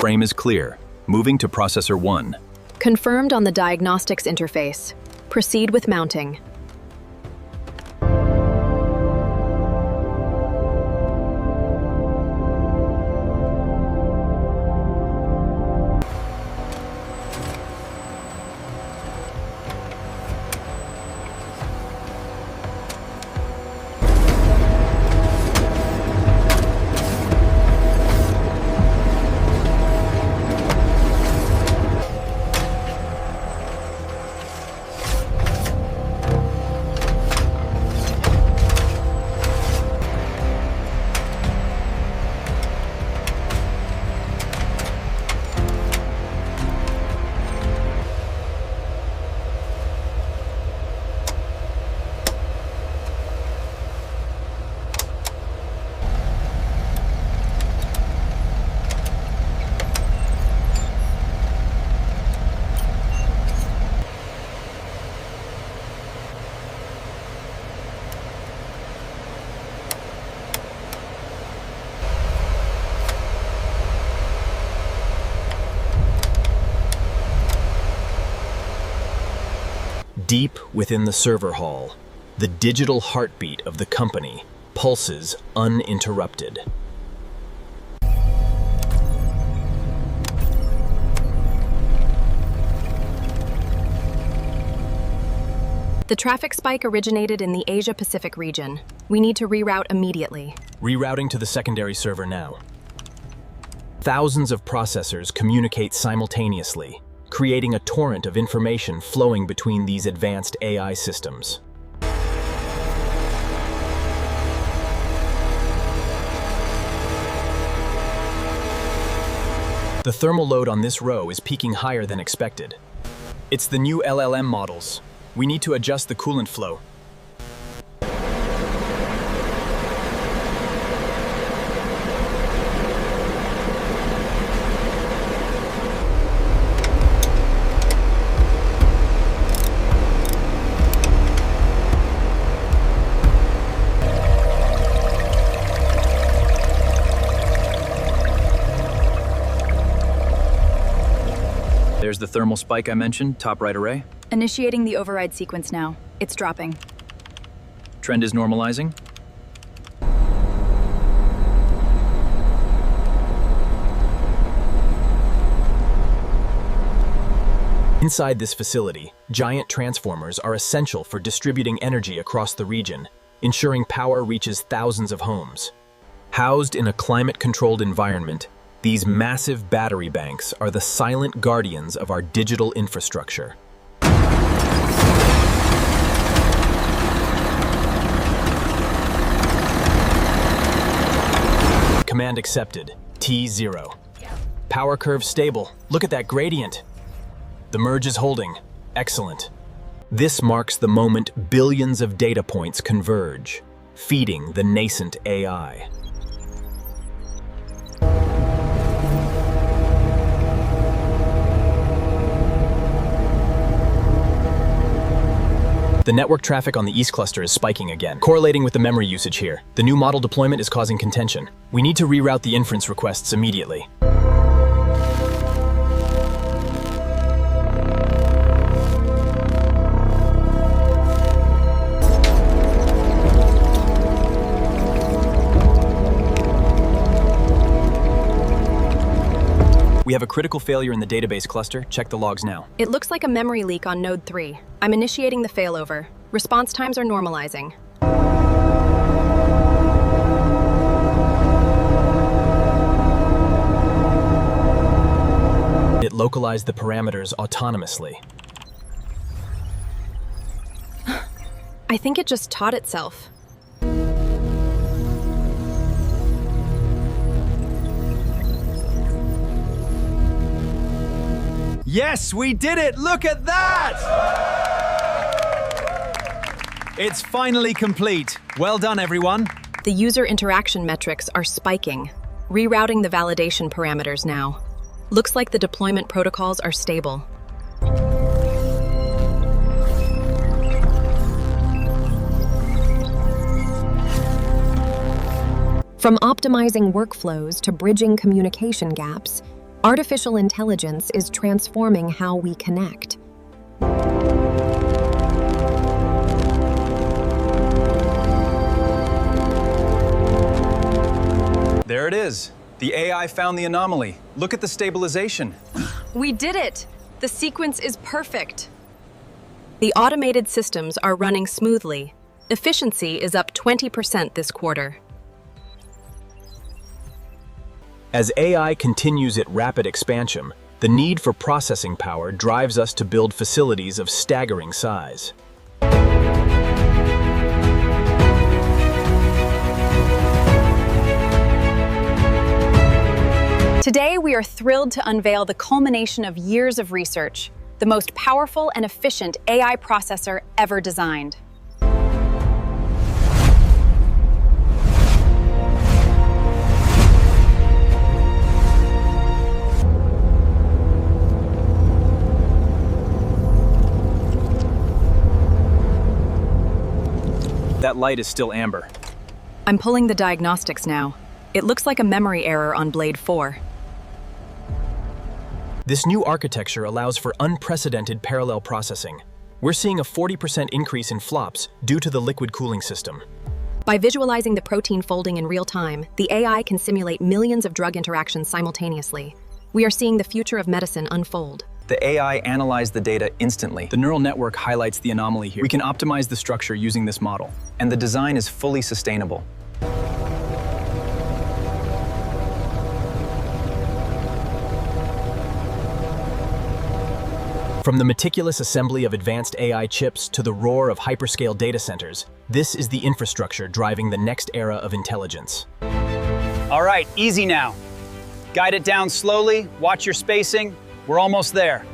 Frame is clear. Moving to processor 1. Confirmed on the diagnostics interface. Proceed with mounting. Deep within the server hall, the digital heartbeat of the company pulses uninterrupted. The traffic spike originated in the Asia-Pacific region. We need to reroute immediately. Rerouting to the secondary server now. Thousands of processors communicate simultaneously, creating a torrent of information flowing between these advanced AI systems. The thermal load on this row is peaking higher than expected. It's the new LLM models. We need to adjust the coolant flow. There's the thermal spike I mentioned, top right array. Initiating the override sequence now. It's dropping. Trend is normalizing. Inside this facility, giant transformers are essential for distributing energy across the region, ensuring power reaches thousands of homes. Housed in a climate-controlled environment, these massive battery banks are the silent guardians of our digital infrastructure. Command accepted. T0. Power curve stable. Look at that gradient. The merge is holding. Excellent. This marks the moment billions of data points converge, feeding the nascent AI. The network traffic on the East cluster is spiking again, correlating with the memory usage here. The new model deployment is causing contention. We need to reroute the inference requests immediately. We have a critical failure in the database cluster. Check the logs now. It looks like a memory leak on node 3. I'm initiating the failover. Response times are normalizing. It localized the parameters autonomously. I think it just taught itself. Yes, we did it! Look at that! It's finally complete. Well done, everyone. The user interaction metrics are spiking. Rerouting the validation parameters now. Looks like the deployment protocols are stable. From optimizing workflows to bridging communication gaps, Artificial intelligence is transforming how we connect. There it is. The AI found the anomaly. Look at the stabilization. We did it! The sequence is perfect. The automated systems are running smoothly. Efficiency is up 20% this quarter. As AI continues its rapid expansion, the need for processing power drives us to build facilities of staggering size. Today, we are thrilled to unveil the culmination of years of research, the most powerful and efficient AI processor ever designed. That light is still amber. I'm pulling the diagnostics now. It looks like a memory error on Blade 4. This new architecture allows for unprecedented parallel processing. We're seeing a 40% increase in flops due to the liquid cooling system. By visualizing the protein folding in real time, the AI can simulate millions of drug interactions simultaneously. We are seeing the future of medicine unfold. The AI analyzed the data instantly. The neural network highlights the anomaly here. We can optimize the structure using this model. And the design is fully sustainable. From the meticulous assembly of advanced AI chips to the roar of hyperscale data centers, this is the infrastructure driving the next era of intelligence. All right, easy now. Guide it down slowly, watch your spacing. We're almost there.